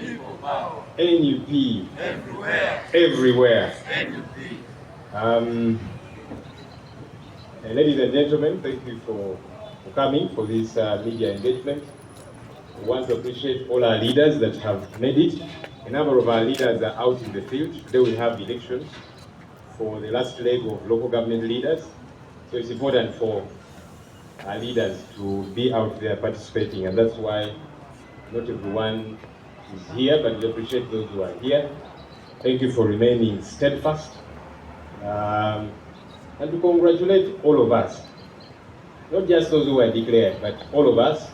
People power. NUP. Everywhere. Everywhere. NUP. Ladies and gentlemen, thank you for coming for this media engagement. We want to appreciate all our leaders that have made it. A number of our leaders are out in the field. Today we have elections for the last leg of local government leaders. So it's important for our leaders to be out there participating, and that's why not everyone is here, but we appreciate those who are here. Thank you for remaining steadfast. And to congratulate all of us, not just those who were declared, but all of us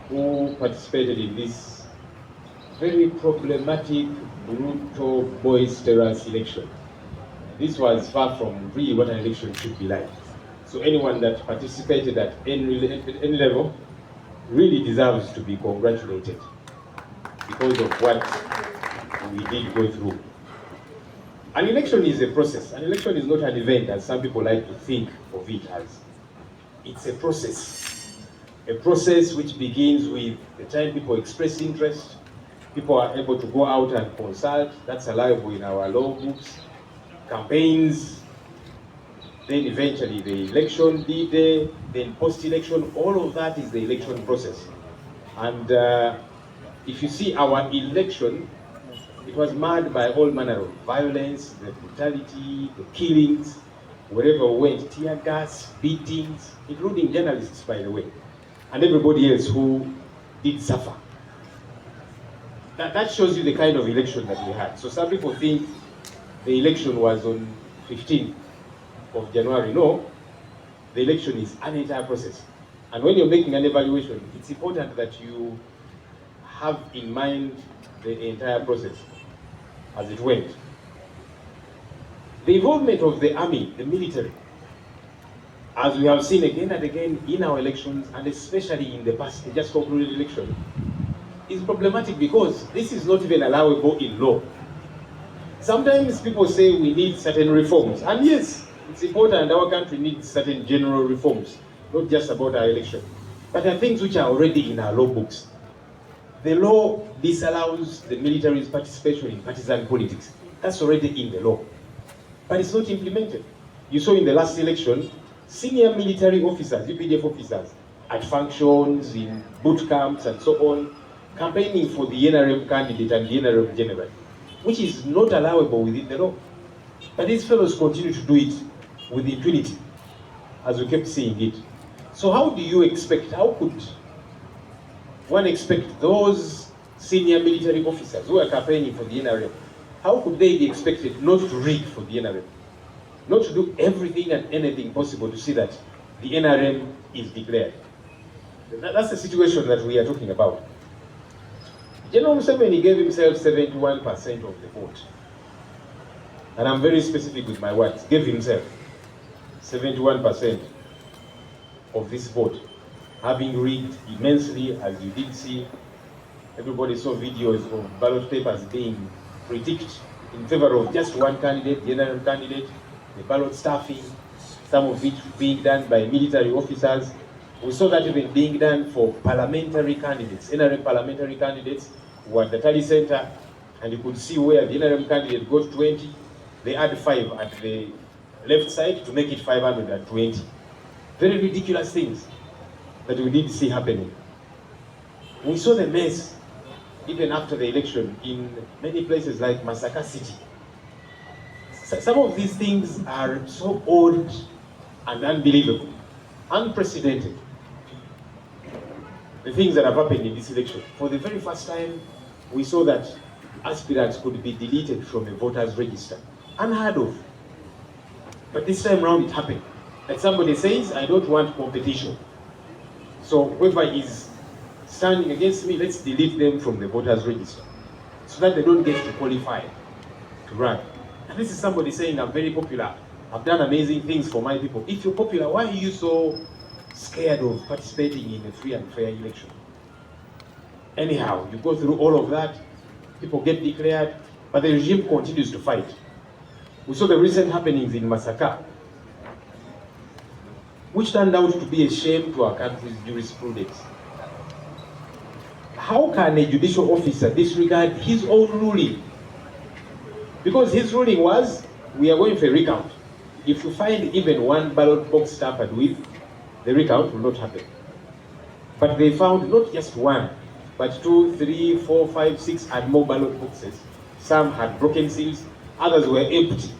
who participated in this very problematic, brutal, boisterous election. This was far from really what an election should be like. So anyone that participated at any level really deserves to be congratulated because of what we did go through. An election is a process. An election is not an event, as some people like to think of it as. It's a process. A process which begins with the time people express interest, people are able to go out and consult. That's allowable in our law books. Campaigns, then eventually the election, D-Day, then post-election, all of that is the election process. And if you see our election, it was marred by all manner of violence, the brutality, the killings, wherever we went, tear gas, beatings, including journalists, by the way, and everybody else who did suffer. That shows you the kind of election that we had. So some people think the election was on 15th of January. No, the election is an entire process. And when you're making an evaluation, it's important that you have in mind the entire process as it went. The involvement of the army, the military, as we have seen again and again in our elections, and especially in the past, the just concluded election, is problematic because this is not even allowable in law. Sometimes people say we need certain reforms, and yes, it's important, our country needs certain general reforms, not just about our election, but there are things which are already in our law books. The law disallows the military's participation in partisan politics. That's already in the law, but it's not implemented. You saw in the last election, senior military officers, UPDF officers, at functions, in boot camps and so on, campaigning for the NRM candidate and the NRM general, which is not allowable within the law. But these fellows continue to do it with impunity, as we kept seeing it. So how do you expect, how could one expect those senior military officers who are campaigning for the NRM, how could they be expected not to rig for the NRM? Not to do everything and anything possible to see that the NRM is declared? That's the situation that we are talking about. General Ssenyonyi gave himself 71% of the vote. And I'm very specific with my words. Gave himself 71% of this vote, having rigged immensely, as you did see. Everybody saw videos of ballot papers being critiqued in favor of just one candidate, the NRM candidate, the ballot stuffing, some of it being done by military officers. We saw that even being done for parliamentary candidates, NRM parliamentary candidates who were at the Tally Center, and you could see where the NRM candidate got 20, they add 5 at the left side to make it 520. Very ridiculous things that we did see happening. We saw the mess even after the election in many places like Masaka City. Some of these things are so odd and unbelievable, unprecedented. The things that have happened in this election. For the very first time, we saw that aspirants could be deleted from a voters register. Unheard of. But this time around it happened. Like somebody says, I don't want competition. So whoever is standing against me, let's delete them from the voters register so that they don't get to qualify to run. And this is somebody saying, I'm very popular. I've done amazing things for my people. If you're popular, why are you so scared of participating in a free and fair election? Anyhow, you go through all of that, people get declared, but the regime continues to fight. We saw the recent happenings in Masaka, which turned out to be a shame to our country's jurisprudence. how can a judicial officer disregard his own ruling? Because his ruling was, we are going for a recount. If you find even one ballot box tampered with, the recount will not happen. But they found not just one, but 2, 3, 4, 5, 6, and more ballot boxes. Some had broken seals, others were empty.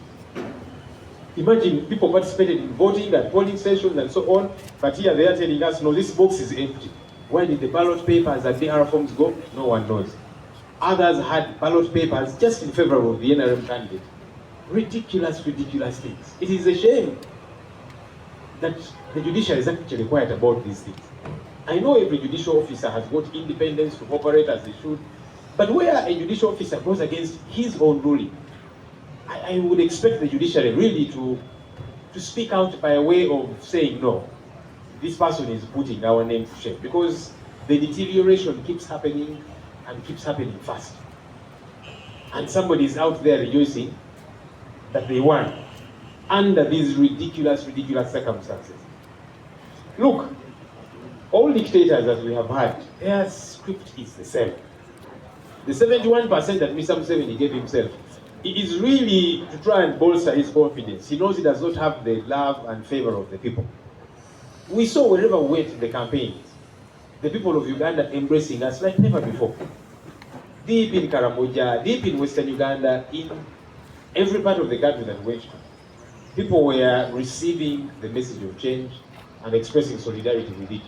Imagine people participated in voting at polling stations and so on, but here they are telling us, no, this box is empty. Where did the ballot papers and the R forms go? No one knows. Others had ballot papers just in favor of the NRM candidate. Ridiculous, ridiculous things. It is a shame that the judicial is actually quiet about these things. I know every judicial officer has got independence to operate as they should, but where a judicial officer goes against his own ruling, I would expect the judiciary really to speak out by way of saying, no, this person is putting our name to shame, because the deterioration keeps happening and keeps happening fast. And somebody is out there rejoicing that they won under these ridiculous, ridiculous circumstances. Look, all dictators that we have had, their script is the same. The 71% that Mr. Museveni gave himself, it is really to try and bolster his confidence. He knows he does not have the love and favor of the people. We saw wherever we went in the campaigns, the people of Uganda embracing us like never before. Deep in Karamoja, deep in Western Uganda, in every part of the country that we went to, people were receiving the message of change and expressing solidarity with it.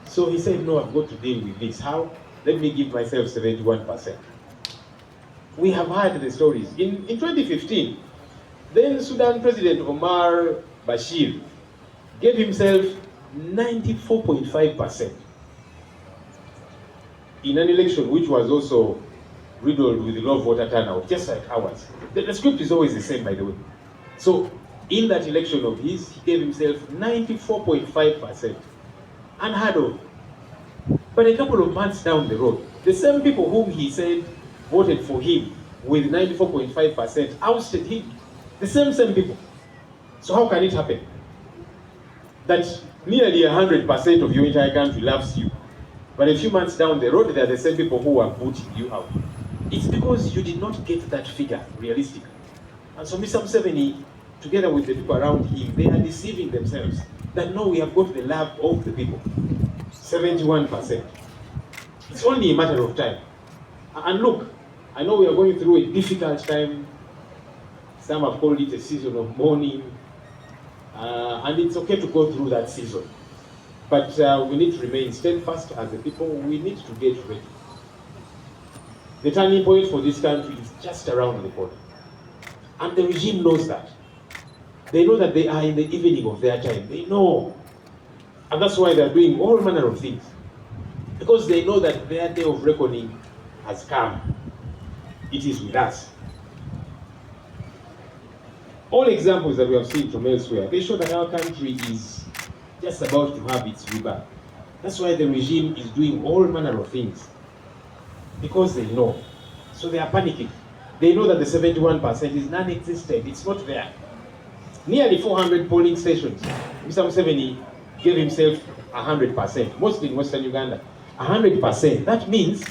So he said, no, I've got to deal with this. How? Let me give myself 71%. We have heard the stories. In 2015, then Sudan President Omar Bashir gave himself 94.5% in an election which was also riddled with low voter turnout, just like ours. The script is always the same, by the way. So in that election of his, he gave himself 94.5%. Unheard of. But a couple of months down the road, the same people whom he said voted for him with 94.5% ousted him. The same people. So how can it happen that nearly 100% of your entire country loves you, but a few months down the road, they are the same people who are booting you out? It's because you did not get that figure realistically. And so Mr. Museveni, together with the people around him, they are deceiving themselves that no, we have got the love of the people. 71%. It's only a matter of time. And look, I know we are going through a difficult time. Some have called it a season of mourning. And it's okay to go through that season. But we need to remain steadfast as the people. We need to get ready. The turning point for this country is just around the corner. And the regime knows that. They know that they are in the evening of their time. They know. And that's why they're doing all manner of things. Because they know that their day of reckoning has come. It is with us. All examples that we have seen from elsewhere, they show that our country is just about to have its rebirth. That's why the regime is doing all manner of things. Because they know. So they are panicking. They know that the 71% is non-existent. It's not there. Nearly 400 polling stations. Mr. Museveni gave himself 100%, mostly in Western Uganda. 100%. That means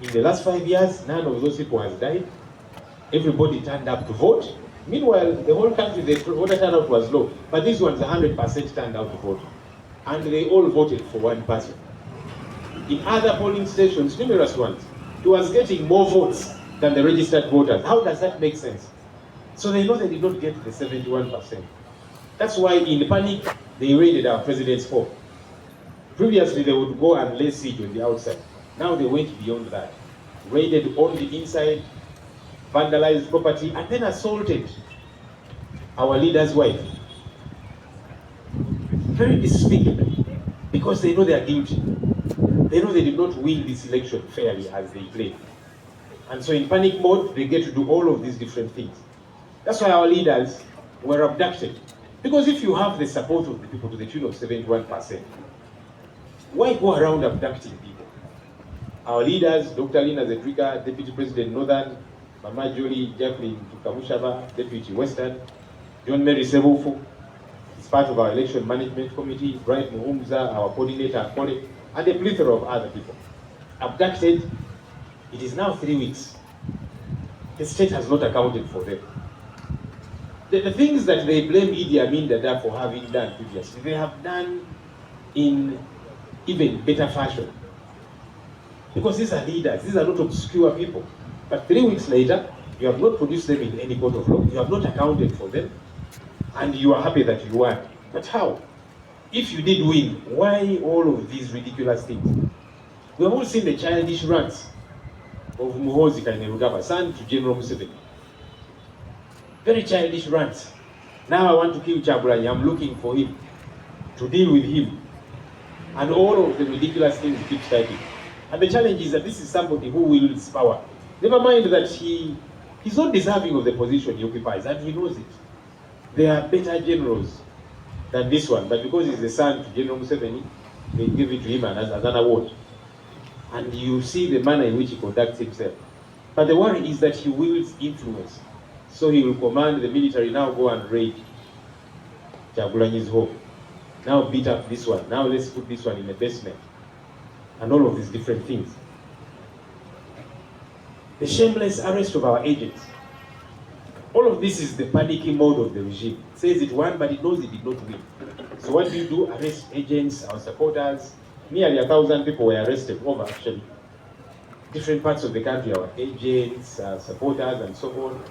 in the last 5 years, none of those people has died. Everybody turned up to vote. Meanwhile, the whole country, the voter turnout was low. But these ones, 100% turned out to vote. And they all voted for one person. In other polling stations, numerous ones, he was getting more votes than the registered voters. How does that make sense? So they know they did not get the 71%. That's why in panic, they raided our president's home. Previously, they would go and lay siege on the outside. Now they went beyond that. Raided on the inside, vandalized property, and then assaulted our leader's wife. Very despicable, because they know they are guilty. They know they did not win this election fairly as they claim. And so in panic mode, they get to do all of these different things. That's why our leaders were abducted. Because if you have the support of the people to the tune of 71%, why go around abducting people? Our leaders, Dr. Lina Zedrika, Deputy President Northern, Mama Jolie, Jacqueline Tukamushaba, Deputy Western, John Mary Sebufu, is part of our election management committee, Bright Muhumza, our coordinator, and a plethora of other people. abducted. It is now 3 weeks. The state has not accounted for them. The things that they blame Idi Amin Dada for having done previously, they have done in even better fashion. Because these are leaders, these are not obscure people. But 3 weeks later, you have not produced them in any court of law, you have not accounted for them, and you are happy that you won. But how? If you did win, why all of these ridiculous things? We have all seen the childish rants of Muhoozi Kainerugaba, son to General Museveni. Very childish rants. Now I want to kill Kyagulanyi, I'm looking for him, to deal with him. And all of the ridiculous things he keeps typing. And the challenge is that this is somebody who wields power. Never mind that he's not deserving of the position he occupies, and he knows it. There are better generals than this one, but because he's the son to General Museveni, they give it to him as an award. And you see the manner in which he conducts himself. But the worry is that he wields influence. So he will command the military, now go and raid Kyagulanyi's home. Now beat up this one, now let's put this one in the basement. And all of these different things. The shameless arrest of our agents. All of this is the panicky mode of the regime. It says it won, but it knows it did not win. So what do you do? Arrest agents, our supporters. Nearly 1,000 people were arrested over actually different parts of the country, our agents, our supporters, and so on.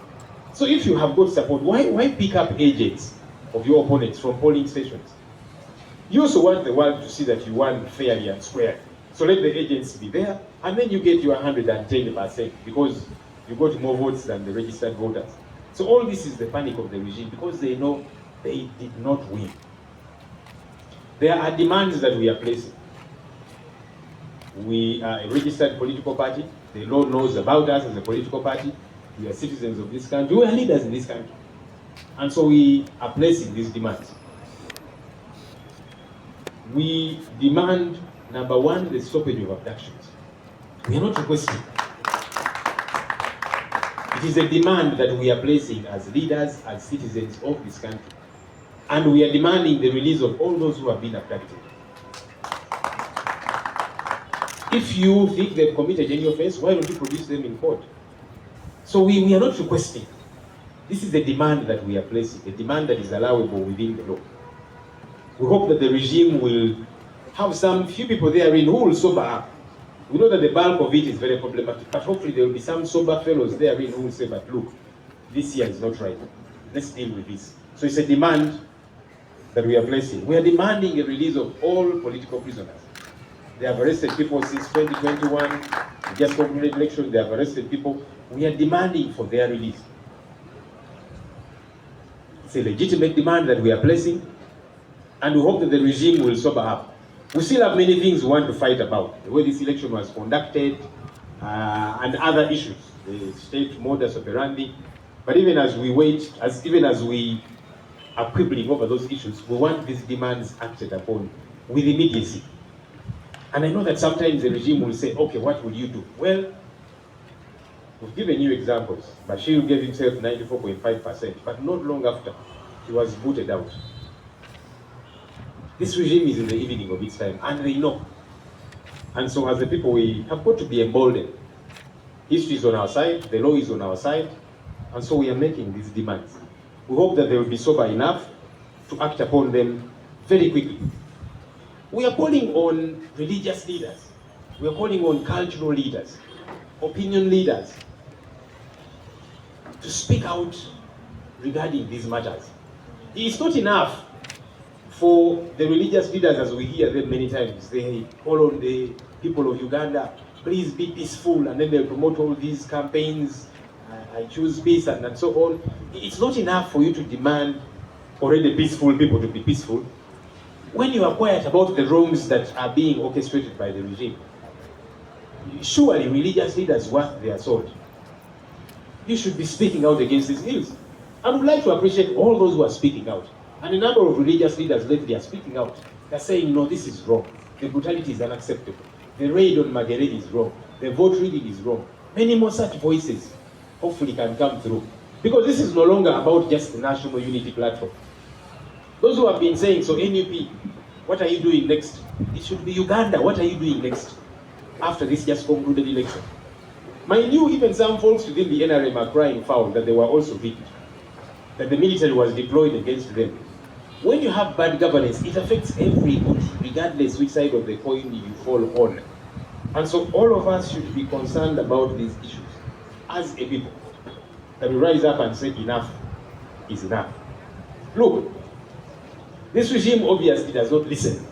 So if you have got support, why pick up agents of your opponents from polling stations? You also want the world to see that you won fairly and squarely. So let the agents be there, and then you get your 110% because you got more votes than the registered voters. So all this is the panic of the regime because they know they did not win. There are demands that we are placing. We are a registered political party. The law knows about us as a political party. We are citizens of this country. We are leaders in this country. And so we are placing these demands. We demand, number one, the stoppage of abductions. We are not requesting. It is a demand that we are placing as leaders, as citizens of this country. And we are demanding the release of all those who have been abducted. If you think they've committed any offense, why don't you produce them in court? So we are not requesting. This is a demand that we are placing, a demand that is allowable within the law. We hope that the regime will have some few people therein who will sober up. We know that the bulk of it is very problematic, but hopefully there will be some sober fellows therein who will say, but look, this year is not right. Let's deal with this. So it's a demand that we are placing. We are demanding a release of all political prisoners. They have arrested people since 2021. We just concluded election, they have arrested people. We are demanding for their release. It's a legitimate demand that we are placing, and we hope that the regime will sober up. We still have many things we want to fight about. The way this election was conducted, and other issues, the state modus operandi. But even as we wait, even as we are quibbling over those issues, we want these demands acted upon with immediacy. And I know that sometimes the regime will say, okay, what will you do? Well, we've given you examples. Bashir gave himself 94.5%, but not long after, he was booted out. This regime is in the evening of its time, and they know. And so as the people, we have got to be emboldened. History is on our side, the law is on our side, and so we are making these demands. We hope that they will be sober enough to act upon them very quickly. We are calling on religious leaders. We are calling on cultural leaders, opinion leaders, to speak out regarding these matters. It's not enough for the religious leaders, as we hear them many times. They call on the people of Uganda, please be peaceful, and then they promote all these campaigns, I choose peace, and so on. It's not enough for you to demand already peaceful people to be peaceful when you are quiet about the wrongs that are being orchestrated by the regime. Surely religious leaders worth their salt. You should be speaking out against these ills. I would like to appreciate all those who are speaking out. And a number of religious leaders lately are speaking out. They're saying, no, this is wrong. The brutality is unacceptable. The raid on Magerere is wrong. The vote reading is wrong. Many more such voices hopefully can come through. Because this is no longer about just the National Unity Platform. Those who have been saying, so NUP, what are you doing next? It should be Uganda, what are you doing next? after this just concluded election. Mind you, even some folks within the NRM are crying foul that they were also victims, that the military was deployed against them. When you have bad governance, it affects everybody, regardless which side of the coin you fall on. And so all of us should be concerned about these issues as a people, that we rise up and say enough is enough. Look, this regime obviously does not listen.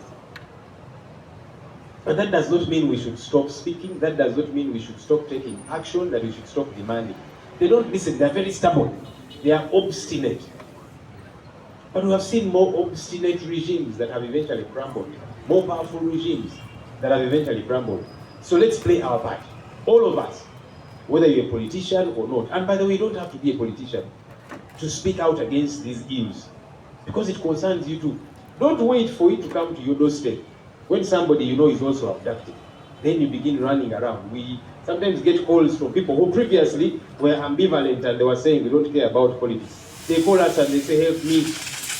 But that does not mean we should stop speaking. That does not mean we should stop taking action, that we should stop demanding. They don't listen. They're very stubborn. They are obstinate. But we have seen more obstinate regimes that have eventually crumbled. More powerful regimes that have eventually crumbled. So let's play our part. All of us, whether you're a politician or not. And by the way, you don't have to be a politician to speak out against these ills, because it concerns you too. Don't wait for it to come to your doorstep. When somebody you know is also abducted, then you begin running around. We sometimes get calls from people who previously were ambivalent and they were saying they don't care about politics. They call us and they say, help me,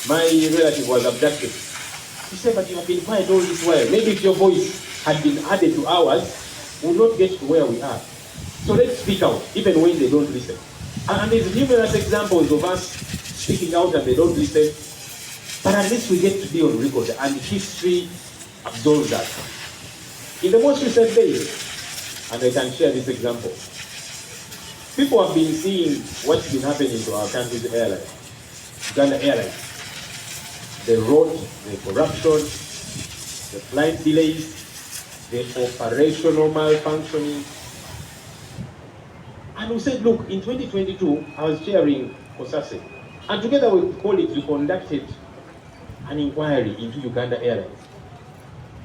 my relative was abducted. You say, but you have been quiet all this while. Maybe if your voice had been added to ours, we would not get to where we are. So let's speak out, even when they don't listen. And there's numerous examples of us speaking out and they don't listen. But at least we get to be on record, and history absolves us. In the most recent days, and I can share this example, people have been seeing what's been happening to our country's airline, Uganda Airlines. The road, the corruption, the flight delays, the operational malfunctioning. And we said, look, in 2022, I was chairing COSASE, and together with colleagues, we conducted an inquiry into Uganda Airlines.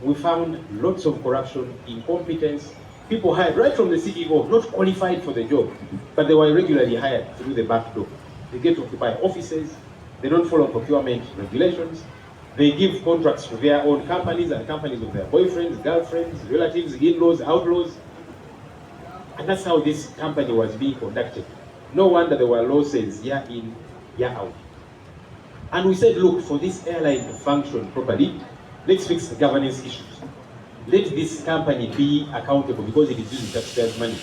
We found lots of corruption, incompetence, people hired right from the CEO, not qualified for the job, but they were irregularly hired through the back door. They get to occupy offices, they don't follow procurement regulations, they give contracts to their own companies and companies of their boyfriends, girlfriends, relatives, in-laws, outlaws. And that's how this company was being conducted. No wonder there were losses year in, year out. And we said, look, for this airline to function properly, let's fix the governance issues. Let this company be accountable because it is using taxpayers' money.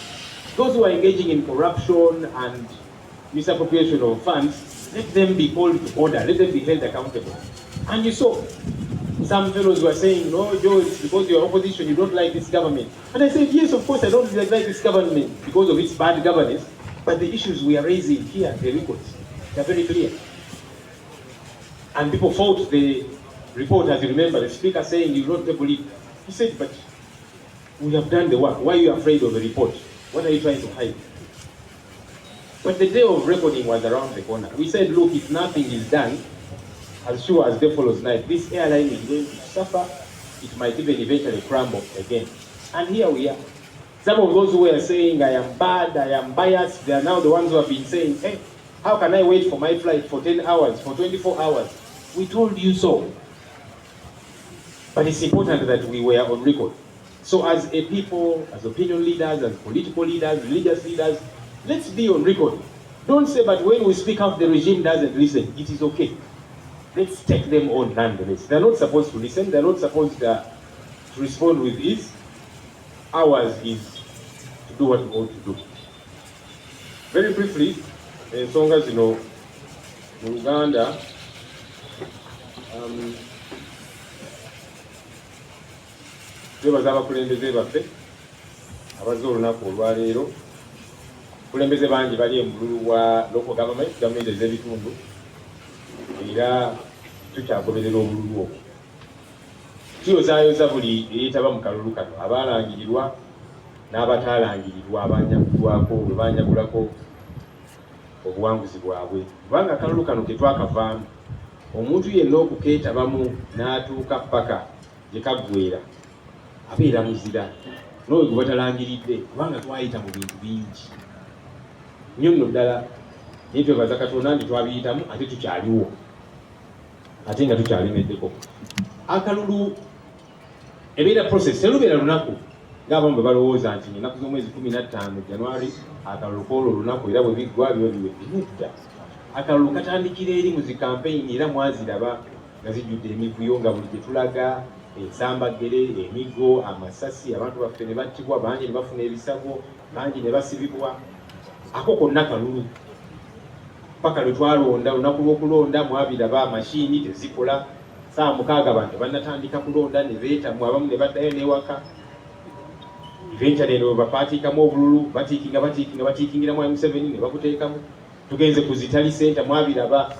Those who are engaging in corruption and misappropriation of funds, let them be called to order, let them be held accountable. And you saw some fellows were saying, no, Joe, it's because you're opposition, you don't like this government. And I said, yes, of course, I don't like this government because of its bad governance, but the issues we are raising here, the records, they're very clear. And people fought the report, as you remember, the speaker saying, you don't believe. He said, but we have done the work. Why are you afraid of the report? What are you trying to hide? But the day of reckoning was around the corner. We said, look, if nothing is done, as sure as day follows night, this airline is going to suffer. It might even eventually crumble again. And here we are. Some of those who were saying, I am bad, I am biased, they are now the ones who have been saying, hey, how can I wait for my flight for 10 hours, for 24 hours? We told you so. But it's important that we were on record. So as a people, as opinion leaders, as political leaders, religious leaders, let's be on record. Don't say, but when we speak out, the regime doesn't listen. It is okay. Let's take them on nonetheless. They're not supposed to listen. They're not supposed to respond with ease. Ours is to do what we ought to do. Very briefly, as long as you know, in Uganda, twebaza abakulembeze baffe abazze olunaku olwaleero. Abakulembeze bangi bali embululu bwa local government ez'ebitundu, era tukyagoberera obululu obwo. Tuyozaayoza buli eyeetaba mu kalulu kano, abaalangirirwa n'abataalangirirwa, abanyagulwako bwe banyagulako obuwanguzi bwabwe. Kubanga akalulu kano ke twakavaamu, omuntu yenna okukeetabamu n'atuuka paka gye kaggweera abeera muzira n'oyo gwe batalangiridde, kubanga twayita mu bintu bingi nnyo nno ddala. Naye twebaza Katonda nti twabiyitamu ate tukyaliwo, ate nga tukyalemeddeko. Akalulu ebeera process, terubeera lunaku ng'abamu bwe balowooza nti ennaku z'omwezi 15 January akalulu k'olwo olunaku era bwe biggwa biba biwedde. Nedda, akalulu katandikira eri mu zi campaign, era mwaziraba nga zijjudde emivuyo, nga buli gye tulaga ensambagere, emigo, amasasi, abantu baffe ne battibwa, bangi ne bafuna ebisago, bangi ne basibibwa. Ako konna kalulu. Paka lwe twalonda, olunaku lw'okulonda mwabiraba mashini tezikola, saa 6 bantu bannatandika kulonda ne beetamwa, abamu ne baddayo n'ewaka. Eventually ne bapaatiikamu obululu, batiikingira mu M7 ne babuteekamu. Tugenze ku Zitali Center mwabiraba